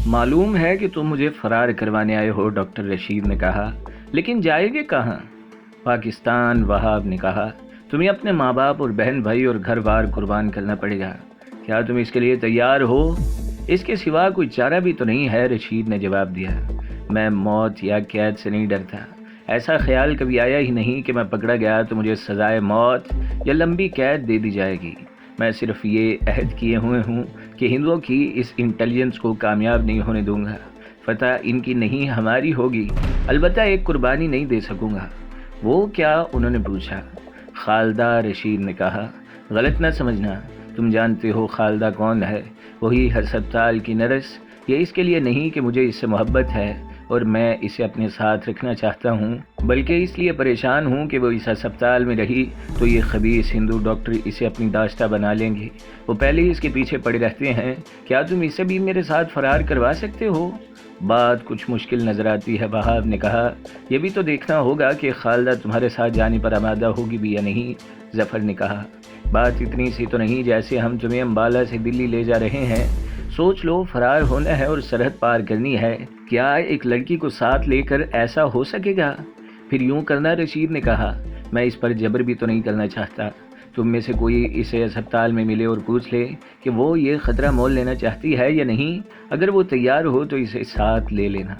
معلوم ہے کہ تم مجھے فرار کروانے آئے ہو، ڈاکٹر رشید نے کہا، لیکن جائے گے کہاں؟ پاکستان، وہاب نے کہا۔ تمہیں اپنے ماں باپ اور بہن بھائی اور گھر بار قربان کرنا پڑے گا۔ کیا تم اس کے لیے تیار ہو؟ اس کے سوا کوئی چارہ بھی تو نہیں ہے، رشید نے جواب دیا۔ میں موت یا قید سے نہیں ڈرتا۔ ایسا خیال کبھی آیا ہی نہیں کہ میں پکڑا گیا تو مجھے سزائے موت یا لمبی قید دے دی جائے گی۔ میں صرف یہ عہد کیے ہوئے ہوں کہ ہندوؤں کی اس انٹیلیجنس کو کامیاب نہیں ہونے دوں گا۔ فتح ان کی نہیں ہماری ہوگی، البتہ ایک قربانی نہیں دے سکوں گا۔ وہ کیا؟ انہوں نے پوچھا۔ خالدہ، رشید نے کہا۔ غلط نہ سمجھنا، تم جانتے ہو خالدہ کون ہے، وہی ہسپتال کی نرس۔ یہ اس کے لیے نہیں کہ مجھے اس سے محبت ہے اور میں اسے اپنے ساتھ رکھنا چاہتا ہوں، بلکہ اس لیے پریشان ہوں کہ وہ اس ہسپتال میں رہی تو یہ خبیث ہندو ڈاکٹر اسے اپنی داشتہ بنا لیں گے۔ وہ پہلے ہی اس کے پیچھے پڑے رہتے ہیں۔ کیا تم اسے بھی میرے ساتھ فرار کروا سکتے ہو؟ بات کچھ مشکل نظر آتی ہے، وہاب نے کہا۔ یہ بھی تو دیکھنا ہوگا کہ خالدہ تمہارے ساتھ جانے پر آمادہ ہوگی بھی یا نہیں، ظفر نے کہا۔ بات اتنی سی تو نہیں جیسے ہم تمہیں امبالہ سے دلی لے جا رہے ہیں۔ سوچ لو، فرار ہونا ہے اور سرحد پار کرنی ہے۔ کیا ایک لڑکی کو ساتھ لے کر ایسا ہو سکے گا؟ پھر یوں کرنا، رشید نے کہا، میں اس پر جبر بھی تو نہیں کرنا چاہتا۔ تم میں سے کوئی اسے ہسپتال میں ملے اور پوچھ لے کہ وہ یہ خطرہ مول لینا چاہتی ہے یا نہیں۔ اگر وہ تیار ہو تو اسے ساتھ لے لینا۔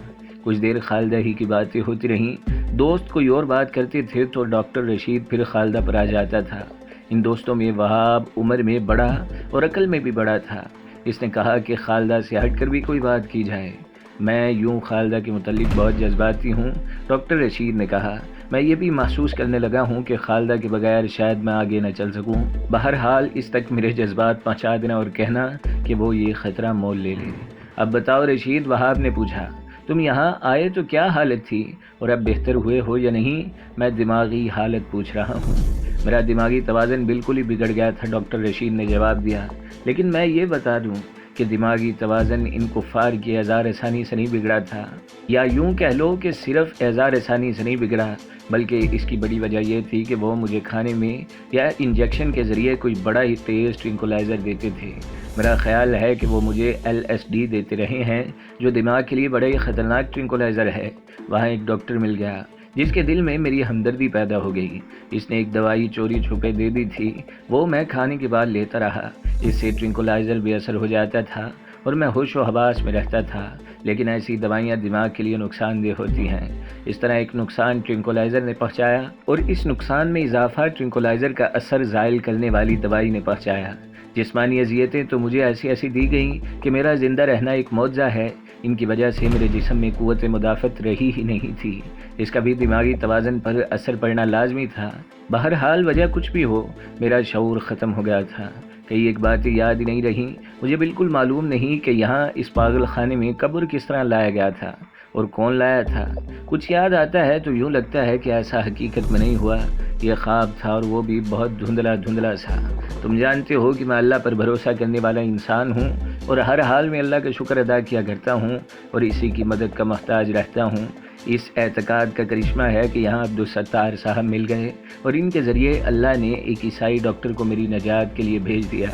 کچھ دیر خالدہ ہی کی باتیں ہوتی رہیں۔ دوست کوئی اور بات کرتے تھے تو ڈاکٹر رشید پھر خالدہ پر آ جاتا تھا۔ ان دوستوں میں وہاب عمر میں بڑا اور عقل میں بھی بڑا تھا۔ اس نے کہا کہ خالدہ سے ہٹ کر بھی کوئی بات کی جائے۔ میں یوں خالدہ کے متعلق بہت جذباتی ہوں، ڈاکٹر رشید نے کہا۔ میں یہ بھی محسوس کرنے لگا ہوں کہ خالدہ کے بغیر شاید میں آگے نہ چل سکوں۔ بہرحال اس تک میرے جذبات پہنچا دینا اور کہنا کہ وہ یہ خطرہ مول لے لے۔ اب بتاؤ رشید، وہاب نے پوچھا، تم یہاں آئے تو کیا حالت تھی اور اب بہتر ہوئے ہو یا نہیں؟ میں دماغی حالت پوچھ رہا ہوں۔ میرا دماغی توازن بالکل ہی بگڑ گیا تھا، ڈاکٹر رشید نے جواب دیا۔ لیکن میں یہ بتا دوں کہ دماغی توازن ان کفار کی اظہار ثانی سے نہیں بگڑا تھا، یا یوں کہہ لو کہ صرف اظہار ثانی سے نہیں بگڑا، بلکہ اس کی بڑی وجہ یہ تھی کہ وہ مجھے کھانے میں یا انجیکشن کے ذریعے کوئی بڑا ہی تیز ٹرنکولائزر دیتے تھے۔ میرا خیال ہے کہ وہ مجھے LSD دیتے رہے ہیں، جو دماغ کے لیے بڑا ہی خطرناک ٹرنکولائزر ہے۔ وہاں ایک ڈاکٹر مل گیا جس کے دل میں میری ہمدردی پیدا ہو گئی۔ اس نے ایک دوائی چوری چھپے دے دی تھی، وہ میں کھانے کے بعد لیتا رہا۔ اس سے ٹرنکولائزر بے اثر ہو جاتا تھا اور میں ہوش و حواس میں رہتا تھا، لیکن ایسی دوائیاں دماغ کے لیے نقصان دہ ہوتی ہیں۔ اس طرح ایک نقصان ٹرنکولائزر نے پہنچایا اور اس نقصان میں اضافہ ٹرنکولائزر کا اثر زائل کرنے والی دوائی نے پہنچایا۔ جسمانی اذیتیں تو مجھے ایسی دی گئیں کہ میرا زندہ رہنا ایک معجزہ ہے۔ ان کی وجہ سے میرے جسم میں قوت مدافعت رہی ہی نہیں تھی۔ اس کا بھی دماغی توازن پر اثر پڑنا لازمی تھا۔ بہرحال وجہ کچھ بھی ہو، میرا شعور ختم ہو گیا تھا۔ کئی ایک باتیں یاد ہی نہیں رہیں۔ مجھے بالکل معلوم نہیں کہ یہاں اس پاگل خانے میں قبر کس طرح لایا گیا تھا اور کون لایا تھا۔ کچھ یاد آتا ہے تو یوں لگتا ہے کہ ایسا حقیقت میں نہیں ہوا، یہ خواب تھا، اور وہ بھی بہت دھندلا سا۔ تم جانتے ہو کہ میں اللہ پر بھروسہ کرنے والا انسان ہوں اور ہر حال میں اللہ کا شکر ادا کیا کرتا ہوں اور اسی کی مدد کا محتاج رہتا ہوں۔ اس اعتقاد کا کرشمہ ہے کہ یہاں عبدالستار صاحب مل گئے اور ان کے ذریعے اللہ نے ایک عیسائی ڈاکٹر کو میری نجات کے لیے بھیج دیا۔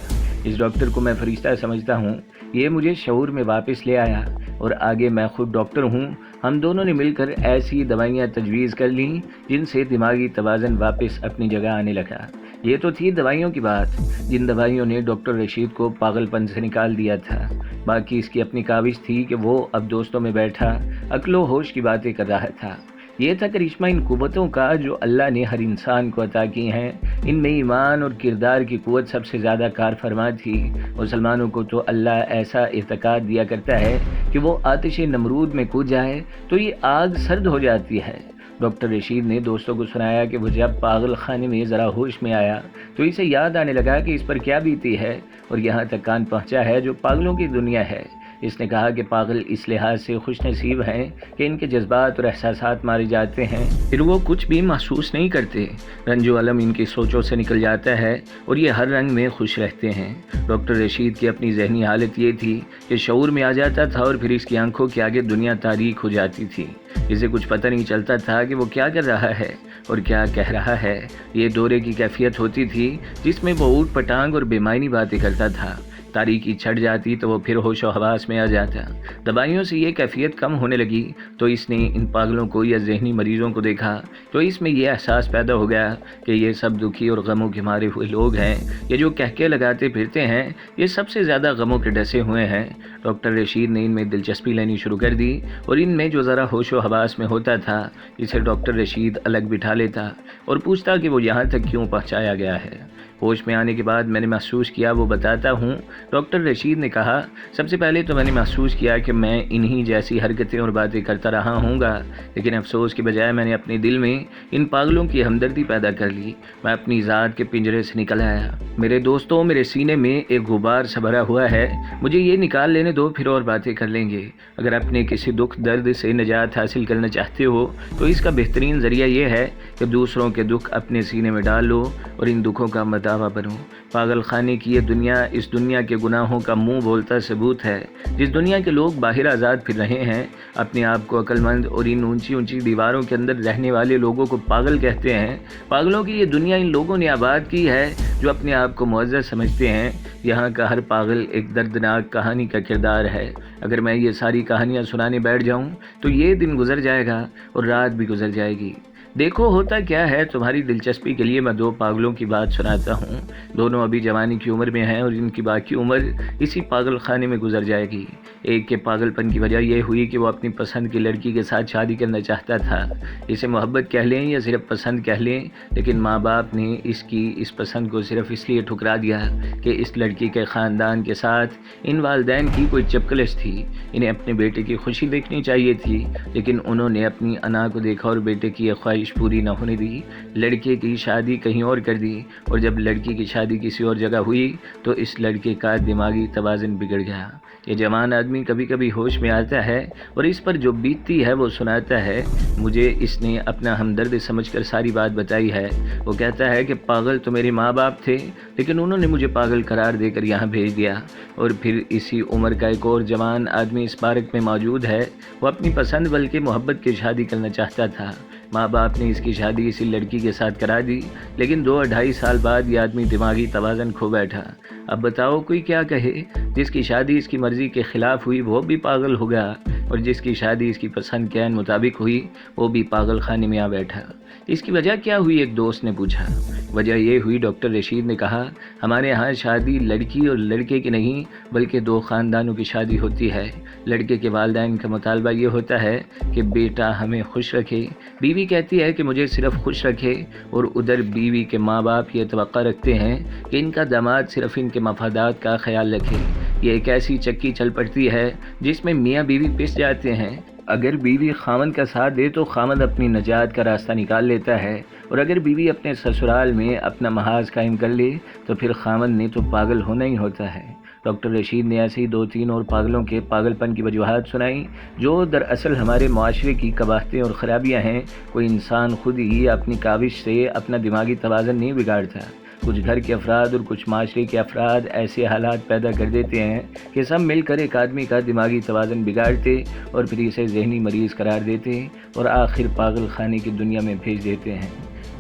اس ڈاکٹر کو میں فرشتہ سمجھتا ہوں۔ یہ مجھے شعور میں واپس لے آیا اور آگے میں خود ڈاکٹر ہوں۔ ہم دونوں نے مل کر ایسی دوائیاں تجویز کر لیں جن سے دماغی توازن واپس اپنی جگہ آنے لگا۔ یہ تو تھی دوائیوں کی بات، جن دوائیوں نے ڈاکٹر رشید کو پاگل پن سے نکال دیا تھا۔ باقی اس کی اپنی کاوش تھی کہ وہ اب دوستوں میں بیٹھا عقل و ہوش کی باتیں کر رہا تھا۔ یہ تھا کرشمہ ان قوتوں کا جو اللہ نے ہر انسان کو عطا کی ہیں۔ ان میں ایمان اور کردار کی قوت سب سے زیادہ کار فرما تھی۔ مسلمانوں کو تو اللہ ایسا اعتقاد دیا کرتا ہے کہ وہ آتش نمرود میں کود جائے تو یہ آگ سرد ہو جاتی ہے۔ ڈاکٹر رشید نے دوستوں کو سنایا کہ وہ جب پاگل خانے میں ذرا ہوش میں آیا تو اسے یاد آنے لگا کہ اس پر کیا بیتی ہے اور یہاں تک کان پہنچا ہے جو پاگلوں کی دنیا ہے۔ اس نے کہا کہ پاگل اس لحاظ سے خوش نصیب ہیں کہ ان کے جذبات اور احساسات مارے جاتے ہیں، پھر وہ کچھ بھی محسوس نہیں کرتے۔ رنج و الم ان کی سوچوں سے نکل جاتا ہے اور یہ ہر رنگ میں خوش رہتے ہیں۔ ڈاکٹر رشید کی اپنی ذہنی حالت یہ تھی کہ شعور میں آ جاتا تھا اور پھر اس کی آنکھوں کے آگے دنیا تاریک ہو جاتی تھی۔ اسے کچھ پتہ نہیں چلتا تھا کہ وہ کیا کر رہا ہے اور کیا کہہ رہا ہے۔ یہ دورے کی کیفیت ہوتی تھی جس میں وہ اوٹ پٹانگ اور بے معنی باتیں کرتا تھا۔ تاریکی چھٹ جاتی تو وہ پھر ہوش و حواس میں آ جاتا۔ دوائیوں سے یہ کیفیت کم ہونے لگی تو اس نے ان پاگلوں کو یا ذہنی مریضوں کو دیکھا تو اس میں یہ احساس پیدا ہو گیا کہ یہ سب دکھی اور غموں کے مارے ہوئے لوگ ہیں، یہ جو کہکے لگاتے پھرتے ہیں یہ سب سے زیادہ غموں کے ڈسے ہوئے ہیں۔ ڈاکٹر رشید نے ان میں دلچسپی لینی شروع کر دی اور ان میں جو ذرا ہوش و حواس میں ہوتا تھا اسے ڈاکٹر رشید الگ بٹھا لیتا اور پوچھتا کہ وہ یہاں تک کیوں پہنچایا گیا ہے۔ ہوش میں آنے کے بعد میں نے محسوس کیا وہ بتاتا ہوں۔ ڈاکٹر رشید نے کہا، سب سے پہلے تو میں نے محسوس کیا کہ میں انہی جیسی حرکتیں اور باتیں کرتا رہا ہوں گا، لیکن افسوس کے بجائے میں نے اپنے دل میں ان پاگلوں کی ہمدردی پیدا کر لی۔ میں اپنی ذات کے پنجرے سے نکل آیا۔ میرے دوستوں، میرے سینے میں ایک غبار سا بھرا ہوا ہے، مجھے یہ نکال لینے دو، پھر اور باتیں کر لیں گے۔ اگر اپنے کسی دکھ درد سے نجات حاصل کرنا چاہتے ہو تو اس کا بہترین ذریعہ یہ ہے کہ دوسروں کے دکھ اپنے سینے میں ڈال لو اور ان دکھوں کا مداوا بنو۔ پاگل خانے کی یہ دنیا اس دنیا کے گناہوں کا منہ بولتا ثبوت ہے۔ جس دنیا کے لوگ باہر آزاد پھر رہے ہیں، اپنے آپ کو عقل مند اور ان اونچی اونچی دیواروں کے اندر رہنے والے لوگوں کو پاگل کہتے ہیں۔ پاگلوں کی یہ دنیا ان لوگوں نے آباد کی ہے جو اپنے آپ کو معزز سمجھتے ہیں۔ یہاں کا ہر پاگل ایک دردناک کہانی کا کردار ہے۔ اگر میں یہ ساری کہانیاں سنانے بیٹھ جاؤں تو یہ دن گزر جائے گا اور رات بھی گزر جائے گی۔ دیکھو ہوتا کیا ہے، تمہاری دلچسپی کے لیے میں دو پاگلوں کی بات سناتا ہوں۔ دونوں ابھی جوانی کی عمر میں ہیں اور ان کی باقی عمر اسی پاگل خانے میں گزر جائے گی۔ ایک کے پاگل پن کی وجہ یہ ہوئی کہ وہ اپنی پسند کی لڑکی کے ساتھ شادی کرنا چاہتا تھا۔ اسے محبت کہہ لیں یا صرف پسند کہہ لیں، لیکن ماں باپ نے اس کی اس پسند کو صرف اس لیے ٹھکرا دیا کہ اس لڑکی کے خاندان کے ساتھ ان والدین کی کوئی چپکلش تھی۔ انہیں اپنے بیٹے کی خوشی دیکھنی چاہیے تھی، لیکن انہوں نے اپنی انا کو دیکھا اور بیٹے کی یہ خواہش پوری نہ ہونے دی۔ لڑکے کی شادی کہیں اور کر دی، اور جب لڑکی کی شادی کسی اور جگہ ہوئی تو اس لڑکے کا دماغی توازن بگڑ گیا۔ یہ جوان آدمی کبھی کبھی ہوش میں آتا ہے اور اس پر جو بیتتی ہے وہ سناتا ہے۔ مجھے اس نے اپنا ہمدرد سمجھ کر ساری بات بتائی ہے۔ وہ کہتا ہے کہ پاگل تو میرے ماں باپ تھے، لیکن انہوں نے مجھے پاگل قرار دے کر یہاں بھیج دیا۔ اور پھر اسی عمر کا ایک اور جوان آدمی اس پارک میں موجود ہے۔ وہ اپنی پسند بلکہ محبت کی شادی کرنا چاہتا تھا۔ ماں باپ نے اس کی شادی اسی لڑکی کے ساتھ کرا دی، لیکن 2-2.5 سال بعد یہ آدمی دماغی توازن کھو بیٹھا۔ اب بتاؤ کوئی کیا کہے؟ جس کی شادی اس کی مرضی کے خلاف ہوئی وہ بھی پاگل ہو گیا، اور جس کی شادی اس کی پسند کے عین مطابق ہوئی وہ بھی پاگل خانے میں آ بیٹھا۔ اس کی وجہ کیا ہوئی؟ ایک دوست نے پوچھا۔ وجہ یہ ہوئی، ڈاکٹر رشید نے کہا، ہمارے ہاں شادی لڑکی اور لڑکے کی نہیں بلکہ دو خاندانوں کی شادی ہوتی ہے۔ لڑکے کے والدین کا مطالبہ یہ ہوتا ہے کہ بیٹا ہمیں خوش رکھے، بیوی کہتی ہے کہ مجھے صرف خوش رکھے، اور ادھر بیوی کے ماں باپ یہ توقع رکھتے ہیں کہ ان کا داماد صرف ان کے مفادات کا خیال رکھے۔ یہ ایک ایسی چکی چل پڑتی ہے جس میں میاں بیوی پس جاتے ہیں۔ اگر بیوی خامند کا ساتھ دے تو خامند اپنی نجات کا راستہ نکال لیتا ہے، اور اگر بیوی اپنے سسرال میں اپنا محاذ قائم کر لے تو پھر خامند نے تو پاگل ہونا ہی ہوتا ہے۔ ڈاکٹر رشید نے ایسے ہی 2-3 اور پاگلوں کے پاگل پن کی وجوہات سنائیں جو دراصل ہمارے معاشرے کی قباحتیں اور خرابیاں ہیں۔ کوئی انسان خود ہی اپنی کاوش سے اپنا دماغی توازن نہیں بگاڑتا۔ کچھ گھر کے افراد اور کچھ معاشرے کے افراد ایسے حالات پیدا کر دیتے ہیں کہ سب مل کر ایک آدمی کا دماغی توازن بگاڑتے اور پھر اسے ذہنی مریض قرار دیتے اور آخر پاگل خانے کی دنیا میں بھیج دیتے ہیں۔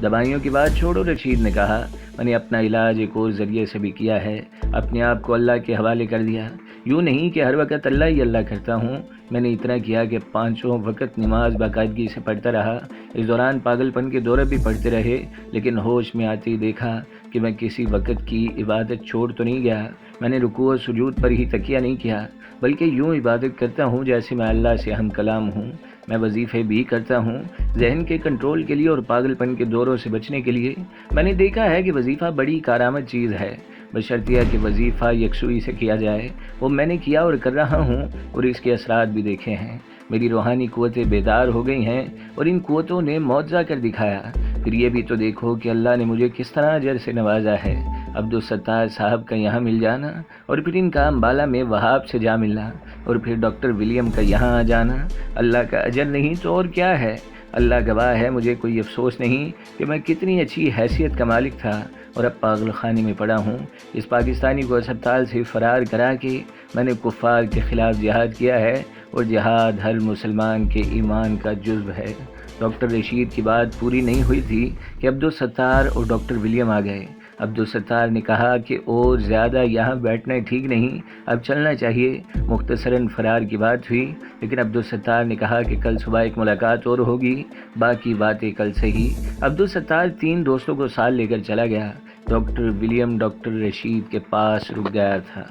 دوائیوں کی بات چھوڑو، رشید نے کہا، میں نے اپنا علاج ایک اور ذریعے سے بھی کیا ہے، اپنے آپ کو اللہ کے حوالے کر دیا۔ یوں نہیں کہ ہر وقت اللہ ہی اللہ کرتا ہوں، میں نے اتنا کیا کہ 5 وقت نماز باقاعدگی سے پڑھتا رہا۔ اس دوران پاگل پن کے دورے بھی پڑھتے رہے، لیکن ہوش میں آتے ہی دیکھا کہ میں کسی وقت کی عبادت چھوڑ تو نہیں گیا۔ میں نے رکوع و سجود پر ہی تکیہ نہیں کیا، بلکہ یوں عبادت کرتا ہوں جیسے میں اللہ سے ہم کلام ہوں۔ میں وظیفے بھی کرتا ہوں ذہن کے کنٹرول کے لیے اور پاگل پن کے دوروں سے بچنے کے لیے۔ میں نے دیکھا ہے کہ وظیفہ بڑی کارآمد چیز ہے، بشرطیہ کہ وظیفہ یکسوئی سے کیا جائے۔ وہ میں نے کیا اور کر رہا ہوں، اور اس کے اثرات بھی دیکھے ہیں۔ میری روحانی قوتیں بیدار ہو گئی ہیں اور ان قوتوں نے معجزہ کر دکھایا۔ پھر یہ بھی تو دیکھو کہ اللہ نے مجھے کس طرح اجر سے نوازا ہے۔ عبدالستار صاحب کا یہاں مل جانا، اور پھر ان کا امبالہ میں وہاب سے جا ملنا، اور پھر ڈاکٹر ولیم کا یہاں آ جانا، اللہ کا اجر نہیں تو اور کیا ہے۔ اللہ گواہ ہے، مجھے کوئی افسوس نہیں کہ میں کتنی اچھی حیثیت کا مالک تھا اور اب پاگل خانے میں پڑا ہوں۔ اس پاکستانی کو اسپتال سے فرار کرا کے میں نے کفار کے خلاف جہاد کیا ہے، اور جہاد ہر مسلمان کے ایمان کا جزو ہے۔ ڈاکٹر رشید کی بات پوری نہیں ہوئی تھی کہ عبدالستار اور ڈاکٹر ولیم آ گئے۔ عبدالستار نے کہا کہ اور زیادہ یہاں بیٹھنا ٹھیک نہیں، اب چلنا چاہیے۔ مختصراً فرار کی بات ہوئی، لیکن عبدالستار نے کہا کہ کل صبح ایک ملاقات اور ہوگی، باقی باتیں کل سے ہی۔ عبدالستار 3 دوستوں کو ساتھ لے کر چلا گیا۔ ڈاکٹر ولیم ڈاکٹر رشید کے پاس رک گیا تھا۔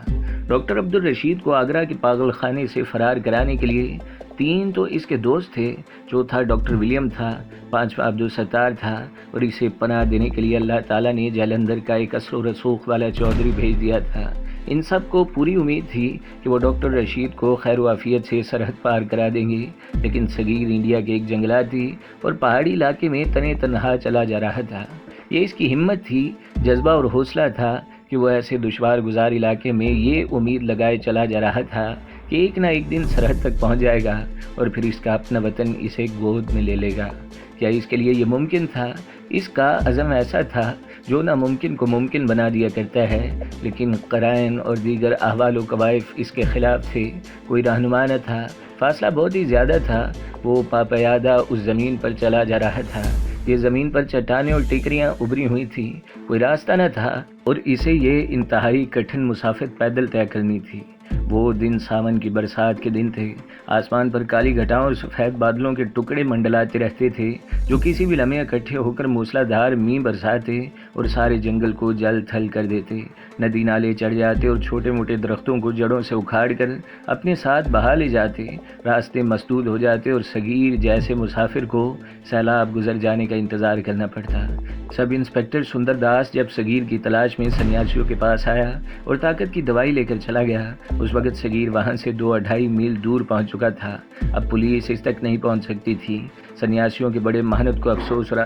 ڈاکٹر عبدالرشید کو آگرہ کے پاگل خانے سے فرار کرانے کے لیے 3 تو اس کے دوست تھے، چوتھا ڈاکٹر ولیم تھا، 5واں عبدالستار تھا، اور اسے پناہ دینے کے لیے اللہ تعالیٰ نے جلندھر کا ایک اثر و رسوخ والا چودھری بھیج دیا تھا۔ ان سب کو پوری امید تھی کہ وہ ڈاکٹر رشید کو خیر و عافیت سے سرحد پار کرا دیں گے، لیکن صغیر انڈیا کے ایک جنگلاتی اور پہاڑی علاقے میں تنے تنہا چلا جا رہا تھا۔ یہ اس کی ہمت تھی، جذبہ اور حوصلہ تھا کہ وہ ایسے دشوار گزار علاقے میں یہ امید لگائے چلا جا رہا تھا کہ ایک نہ ایک دن سرحد تک پہنچ جائے گا اور پھر اس کا اپنا وطن اسے گود میں لے لے گا۔ کیا اس کے لیے یہ ممکن تھا؟ اس کا عزم ایسا تھا جو ناممکن کو ممکن بنا دیا کرتا ہے، لیکن قرائن اور دیگر احوال و کوائف اس کے خلاف تھے۔ کوئی رہنما نہ تھا، فاصلہ بہت ہی زیادہ تھا۔ وہ پاپیادہ اس زمین پر چلا جا رہا تھا۔ یہ زمین پر چٹانیں اور ٹیکریاں ابری ہوئی تھیں، کوئی راستہ نہ تھا اور اسے یہ انتہائی کٹھن مسافت پیدل طے کرنی تھی۔ وہ دن ساون کی برسات کے دن تھے۔ آسمان پر کالی گھٹاؤں اور سفید بادلوں کے ٹکڑے منڈلاتے رہتے تھے، جو کسی بھی لمحے اکٹھے ہو کر موسلادھار مینہ برساتے اور سارے جنگل کو جل تھل کر دیتے۔ ندی نالے چڑھ جاتے اور چھوٹے موٹے درختوں کو جڑوں سے اکھاڑ کر اپنے ساتھ بہا لے جاتے۔ راستے مسدود ہو جاتے اور صغیر جیسے مسافر کو سیلاب گزر جانے کا انتظار کرنا پڑتا۔ سب انسپکٹر سندر داس جب صغیر کی تلاش میں سنیاسیوں کے پاس آیا اور طاقت کی دوائی لے کر چلا گیا، اس وقت صغیر وہاں سے 2-2.5 میل دور پہنچ چکا تھا۔ اب پولیس اس تک نہیں پہنچ سکتی تھی۔ سنیاسیوں کے بڑے محنت کو افسوس رہا۔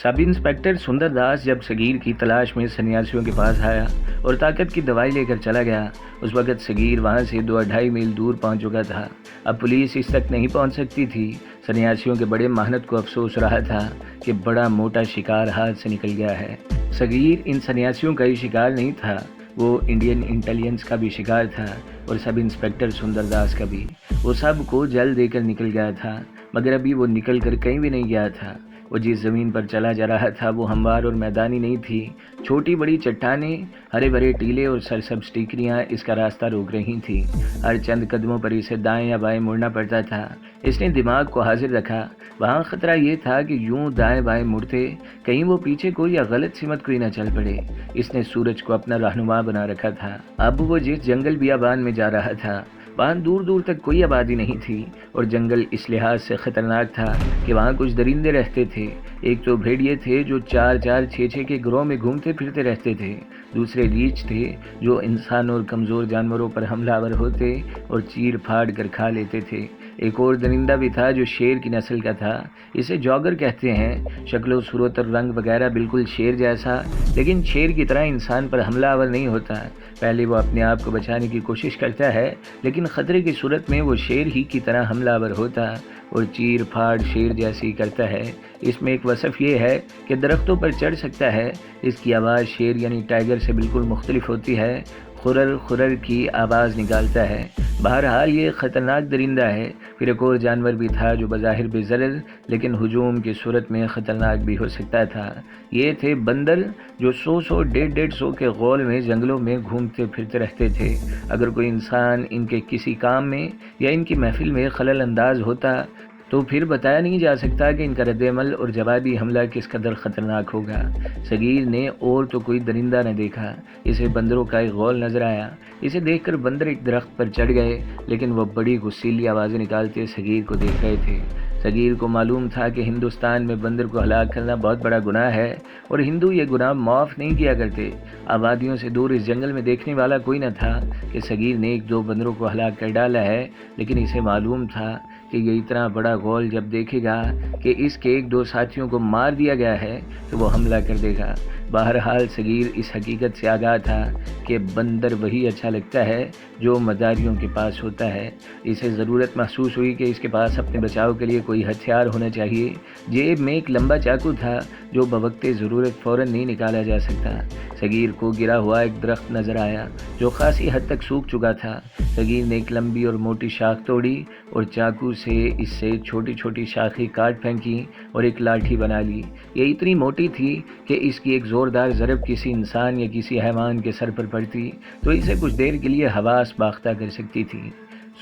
سب انسپکٹر سندر داس جب صغیر کی تلاش میں سنیاسیوں کے پاس آیا اور طاقت کی دوائی لے کر چلا گیا، اس وقت صغیر وہاں سے 2-2.5 میل دور پہنچ چکا تھا۔ اب پولیس اس تک نہیں پہنچ سکتی تھی۔ سنیاسیوں کے بڑے محنت کو افسوس رہا تھا کہ بڑا موٹا شکار ہاتھ سے نکل گیا ہے۔ صغیر ان سنیاسیوں کا ہی شکار نہیں تھا، وہ انڈین انٹیلیجنس کا بھی شکار تھا اور سب انسپکٹر سندر داس کا بھی۔ وہ سب کو جل دے کر نکل گیا تھا، مگر ابھی وہ نکل کر کہیں بھی نہیں گیا تھا۔ وہ جس زمین پر چلا جا رہا تھا وہ ہموار اور میدانی نہیں تھی۔ چھوٹی بڑی چٹانیں، ہرے بھرے ٹیلے اور سرسبز ٹیکریاں اس کا راستہ روک رہی تھیں۔ ہر چند قدموں پر اسے دائیں یا بائیں مڑنا پڑتا تھا۔ اس نے دماغ کو حاضر رکھا۔ وہاں خطرہ یہ تھا کہ یوں دائیں بائیں مڑتے کہیں وہ پیچھے کوئی یا غلط سمت کوئی نہ چل پڑے۔ اس نے سورج کو اپنا رہنما بنا رکھا تھا۔ اب وہ جس جنگل بیابان میں جا رہا تھا وہاں دور دور تک کوئی آبادی نہیں تھی، اور جنگل اس لحاظ سے خطرناک تھا کہ وہاں کچھ درندے رہتے تھے۔ ایک تو بھیڑیے تھے جو 4-4 6-6 کے گروہ میں گھومتے پھرتے رہتے تھے۔ دوسرے ریچھ تھے جو انسانوں اور کمزور جانوروں پر حملہ آور ہوتے اور چیر پھاڑ کر کھا لیتے تھے۔ ایک اور درندہ بھی تھا جو شیر کی نسل کا تھا، اسے جاگر کہتے ہیں۔ شکل و صورت اور رنگ وغیرہ بالکل شیر جیسا، لیکن شیر کی طرح انسان پر حملہ آور نہیں ہوتا۔ پہلے وہ اپنے آپ کو بچانے کی کوشش کرتا ہے، لیکن خطرے کی صورت میں وہ شیر ہی کی طرح حملہ آور ہوتا اور چیر پھاڑ شیر جیسی کرتا ہے۔ اس میں ایک وصف یہ ہے کہ درختوں پر چڑھ سکتا ہے۔ اس کی آواز شیر یعنی ٹائیگر سے بالکل مختلف ہوتی ہے، خرر خرر کی آواز نکالتا ہے۔ بہرحال یہ خطرناک درندہ ہے۔ پھر ایک اور جانور بھی تھا جو بظاہر بے ضرر لیکن ہجوم کی صورت میں خطرناک بھی ہو سکتا تھا۔ یہ تھے بندر جو 100 150 کے غول میں جنگلوں میں گھومتے پھرتے رہتے تھے۔ اگر کوئی انسان ان کے کسی کام میں یا ان کی محفل میں خلل انداز ہوتا تو پھر بتایا نہیں جا سکتا کہ ان کا رد عمل اور جوابی حملہ کس قدر خطرناک ہوگا۔ صغیر نے اور تو کوئی درندہ نہ دیکھا، اسے بندروں کا ایک غول نظر آیا۔ اسے دیکھ کر بندر ایک درخت پر چڑھ گئے، لیکن وہ بڑی غصیلی آوازیں نکالتے صغیر کو دیکھ رہے تھے۔ صغیر کو معلوم تھا کہ ہندوستان میں بندر کو ہلاک کرنا بہت بڑا گناہ ہے اور ہندو یہ گناہ معاف نہیں کیا کرتے۔ آبادیوں سے دور اس جنگل میں دیکھنے والا کوئی نہ تھا کہ صغیر نے 1-2 بندروں کو ہلاک کر ڈالا ہے، لیکن اسے معلوم تھا کہ یہ اتنا بڑا غول جب دیکھے گا کہ اس کے 1-2 ساتھیوں کو مار دیا گیا ہے تو وہ حملہ کر دے گا۔ بہرحال صغیر اس حقیقت سے آگاہ تھا کہ بندر وہی اچھا لگتا ہے جو مداریوں کے پاس ہوتا ہے۔ اسے ضرورت محسوس ہوئی کہ اس کے پاس اپنے بچاؤ کے لیے کوئی ہتھیار ہونا چاہیے۔ جیب میں ایک لمبا چاقو تھا جو بوقت ضرورت فوراً نہیں نکالا جا سکتا۔ صغیر کو گرا ہوا ایک درخت نظر آیا جو خاصی حد تک سوکھ چکا تھا۔ صغیر نے ایک لمبی اور موٹی شاخ توڑی اور چاقو سے اس سے چھوٹی چھوٹی شاخیں کاٹ پھینکی اور ایک لاٹھی بنا لی۔ یہ اتنی موٹی تھی کہ اس کی ایک زوردار ضرب کسی انسان یا کسی حیوان کے سر پر پڑتی تو اسے کچھ دیر کے لیے حواس باختہ کر سکتی تھی۔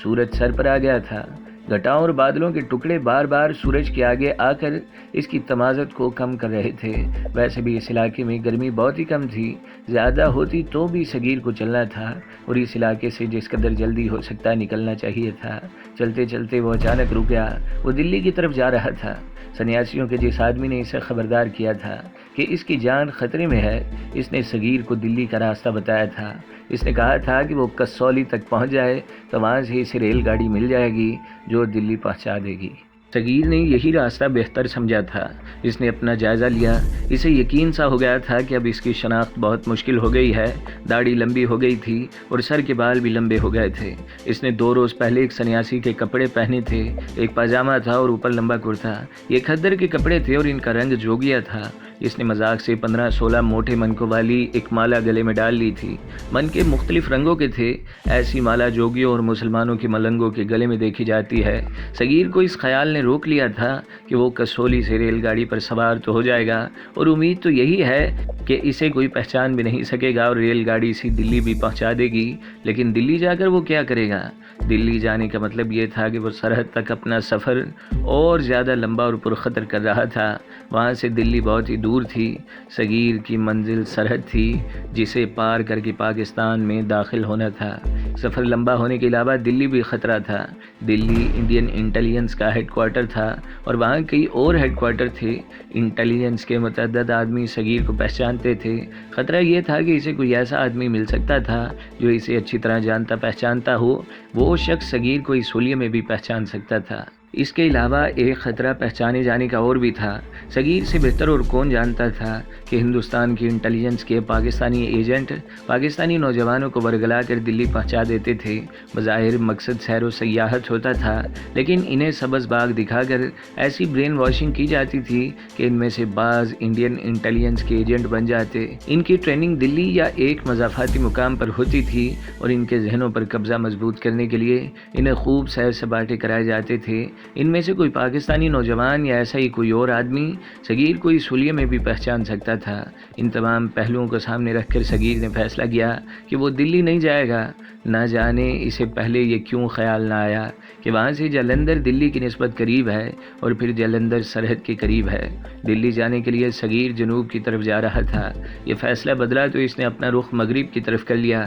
سورج سر پر آ گیا تھا۔ گھٹاؤں اور بادلوں کے ٹکڑے بار بار سورج کے آگے آ کر اس کی تمازت کو کم کر رہے تھے۔ ویسے بھی اس علاقے میں گرمی بہت ہی کم تھی، زیادہ ہوتی تو بھی صغیر کو چلنا تھا اور اس علاقے سے جس قدر جلدی ہو سکتا نکلنا چاہیے تھا۔ چلتے چلتے وہ اچانک رک گیا۔ وہ دلی کی طرف جا رہا تھا۔ سنیاسیوں کے جس آدمی نے اسے خبردار کیا تھا کہ اس کی جان خطرے میں ہے، اس نے صغیر کو دلی کا راستہ بتایا تھا۔ اس نے کہا تھا کہ وہ کسولی تک پہنچ جائے تو وہاں سے اسے ریل گاڑی مل جائے گی جو دلی پہنچا دے گی۔ صغیر نے یہی راستہ بہتر سمجھا تھا۔ اس نے اپنا جائزہ لیا۔ اسے یقین سا ہو گیا تھا کہ اب اس کی شناخت بہت مشکل ہو گئی ہے۔ داڑھی لمبی ہو گئی تھی اور سر کے بال بھی لمبے ہو گئے تھے۔ اس نے 2 روز پہلے ایک سنیاسی کے کپڑے پہنے تھے، ایک پاجامہ تھا اور اوپر لمبا کرتا۔ یہ کھدر کے کپڑے تھے اور ان کا رنگ جوگیا تھا۔ اس نے مذاق سے 15-16 موٹے منکوں والی ایک مالا گلے میں ڈال لی تھی۔ من کے مختلف رنگوں کے تھے۔ ایسی مالا جوگیوں اور مسلمانوں کے ملنگوں کے گلے میں دیکھی جاتی ہے۔ صغیر کو اس خیال نے روک لیا تھا کہ وہ کسولی سے ریل گاڑی پر سوار تو ہو جائے گا اور امید تو یہی ہے کہ اسے کوئی پہچان بھی نہیں سکے گا اور ریل گاڑی اسی دلی بھی پہنچا دے گی۔ لیکن دلی جا کر وہ کیا کرے گا؟ دلی جانے کا مطلب یہ تھا کہ وہ سرحد تک اپنا سفر اور زیادہ لمبا اور پرخطر کر رہا تھا۔ وہاں سے دلی بہت ہی دور تھی۔ صغیر کی منزل سرحد تھی جسے پار کر کے پاکستان میں داخل ہونا تھا۔ سفر لمبا ہونے کے علاوہ دلی بھی خطرہ تھا۔ دلی انڈین انٹیلیجنس کا ہیڈ کوارٹر تھا اور وہاں کئی اور ہیڈ کوارٹر تھے۔ انٹیلیجنس کے متعدد آدمی صغیر کو پہچانتے تھے۔ خطرہ یہ تھا کہ اسے کوئی ایسا آدمی مل سکتا تھا جو اسے اچھی طرح جانتا پہچانتا ہو۔ وہ شخص صغیر کو اس حلیے میں بھی پہچان سکتا تھا۔ اس کے علاوہ ایک خطرہ پہچانے جانے کا اور بھی تھا۔ صغیر سے بہتر اور کون جانتا تھا کہ ہندوستان کی انٹیلیجنس کے پاکستانی ایجنٹ پاکستانی نوجوانوں کو ورگلا کر دلی پہنچا دیتے تھے۔ بظاہر مقصد سیر و سیاحت ہوتا تھا، لیکن انہیں سبز باغ دکھا کر ایسی برین واشنگ کی جاتی تھی کہ ان میں سے بعض انڈین انٹیلیجنس کے ایجنٹ بن جاتے۔ ان کی ٹریننگ دلی یا ایک مضافاتی مقام پر ہوتی تھی اور ان کے ذہنوں پر قبضہ مضبوط کرنے کے لیے انہیں خوب سیر سپاٹے کرائے جاتے تھے۔ ان میں سے کوئی پاکستانی نوجوان یا ایسا ہی کوئی اور آدمی صغیر کو اس حلیے میں بھی پہچان سکتا تھا۔ ان تمام پہلوؤں کو سامنے رکھ کر صغیر نے فیصلہ کیا کہ وہ دلی نہیں جائے گا۔ نہ جانے اسے پہلے یہ کیوں خیال نہ آیا کہ وہاں سے جلندھر دلی کی نسبت قریب ہے اور پھر جلندھر سرحد کے قریب ہے۔ دلی جانے کے لیے صغیر جنوب کی طرف جا رہا تھا۔ یہ فیصلہ بدلا تو اس نے اپنا رخ مغرب کی طرف کر لیا،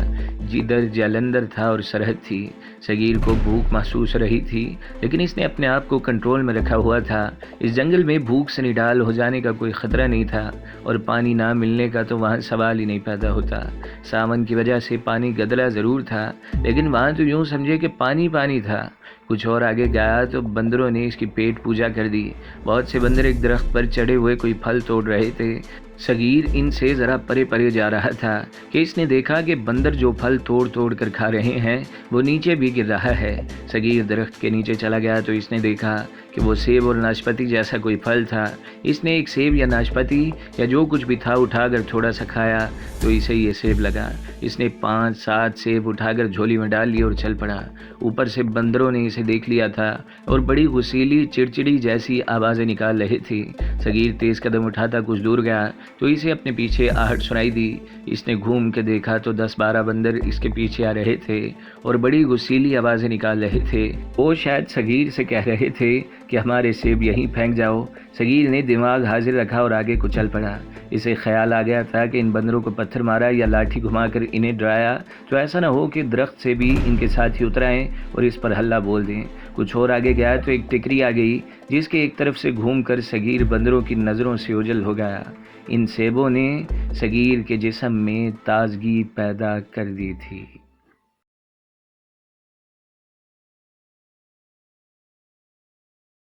جدھر جلندھر تھا اور سرحد تھی۔ صغیر کو بھوک محسوس رہی تھی، لیکن اس نے اپنے آپ کو کنٹرول میں رکھا ہوا تھا۔ اس جنگل میں بھوک سے نڈال ہو جانے کا کوئی خطرہ نہیں تھا اور پانی نہ ملنے کا تو وہاں سوال ہی نہیں پیدا ہوتا۔ ساون کی وجہ سے پانی گدلا ضرور تھا، لیکن وہاں تو یوں سمجھے کہ پانی پانی تھا۔ کچھ اور آگے گیا تو بندروں نے اس کی پیٹ پوجا کر دی۔ بہت سے بندر ایک درخت پر چڑھے ہوئے کوئی پھل توڑ رہے تھے۔ صغیر ان سے ذرا پرے پرے جا رہا تھا کہ اس نے دیکھا کہ بندر جو پھل توڑ توڑ کر کھا رہے ہیں وہ نیچے بھی گر رہا ہے۔ صغیر درخت کے نیچے چلا گیا تو اس نے دیکھا کہ وہ سیب اور ناشپاتی جیسا کوئی پھل تھا۔ اس نے ایک سیب یا ناشپاتی یا جو کچھ بھی تھا اٹھا کر تھوڑا سا کھایا تو اسے یہ سیب لگا۔ اس نے 5-7 سیب اٹھا کر جھولی میں ڈال لیے اور چل پڑا۔ اوپر سے بندروں نے اسے دیکھ لیا تھا اور بڑی غسیلی چڑچڑی جیسی آوازیں نکال رہے تھے۔ صغیر تیز قدم اٹھاتا کچھ دور گیا تو اسے اپنے پیچھے آہٹ سنائی دی۔ اس نے گھوم کے دیکھا تو 10-12 بندر اس کے پیچھے آ رہے تھے اور بڑی غسیلی آوازیں نکال رہے تھے۔ وہ شاید صغیر سے کہہ رہے تھے کہ ہمارے سیب یہیں پھینک جاؤ۔ صغیر نے دماغ حاضر رکھا اور آگے کو چل پڑا۔ اسے خیال آ گیا تھا کہ ان بندروں کو پتھر مارا یا لاٹھی گھما کر انہیں ڈرایا تو ایسا نہ ہو کہ درخت سے بھی ان کے ساتھی اتر آئیں اور اس پر ہلہ بول دیں۔ کچھ اور آگے گیا تو ایک ٹکری آ گئی جس کے ایک طرف سے گھوم کر صغیر بندروں کی نظروں سے اوجھل ہو گیا۔ ان سیبوں نے صغیر کے جسم میں تازگی پیدا کر دی تھی۔